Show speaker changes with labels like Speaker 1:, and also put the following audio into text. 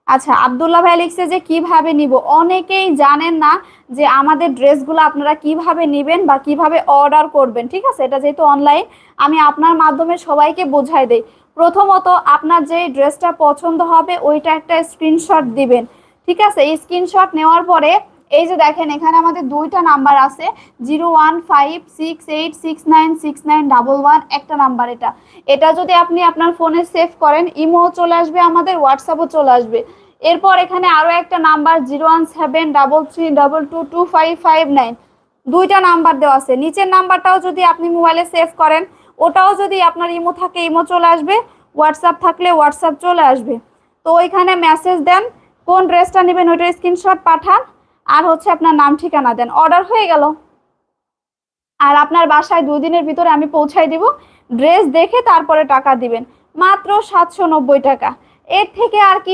Speaker 1: আচ্ছা, আব্দুল্লাহ ভাই লিখছে যে কিভাবে নিব। অনেকেই জানেন না যে আমাদের ড্রেসগুলো আপনারা কিভাবে নিবেন বা কিভাবে অর্ডার করবেন। ঠিক আছে, এটা যেহেতু অনলাইন, আমি আপনার মাধ্যমে সবাইকে বোঝাই দেই। প্রথমত আপনার যে ড্রেসটা পছন্দ হবে ওইটা একটা স্ক্রিনশট দিবেন। ঠিক আছে, এই স্ক্রিনশট নেওয়ার পরে এই যে দেখেন এখানে আমাদের দুইটা নাম্বার আছে, 01568696911 একটা নাম্বার। এটা এটা যদি আপনি আপনার ফোনে সেভ করেন, ইমো চলে আসবে, আমাদের হোয়াটসঅ্যাপও চলে আসবে। এরপর এখানে আরো একটা নাম্বার 01733222559, দুইটা নাম্বার দেওয়া আছে। নিচের নাম্বারটাও যদি আপনি মোবাইলে সেভ করেন, ওটাও যদি আপনার ইমো থাকে ইমো চলে আসবে, হোয়াটসঅ্যাপ থাকলে হোয়াটসঅ্যাপ চলে আসবে। তো ওইখানে মেসেজ দেন, কোন ড্রেসটা নেবেন ওইটার স্ক্রিনশট পাঠান, আর হচ্ছে আপনার নাম ঠিকানা দেন, অর্ডার হয়ে গেল। আর আপনার বাসায় 2 দিনের ভিতরে আমি পৌঁছাই দিব। ড্রেস দেখে তারপরে টাকা দিবেন, মাত্র 790 টাকা। এর থেকে আর কি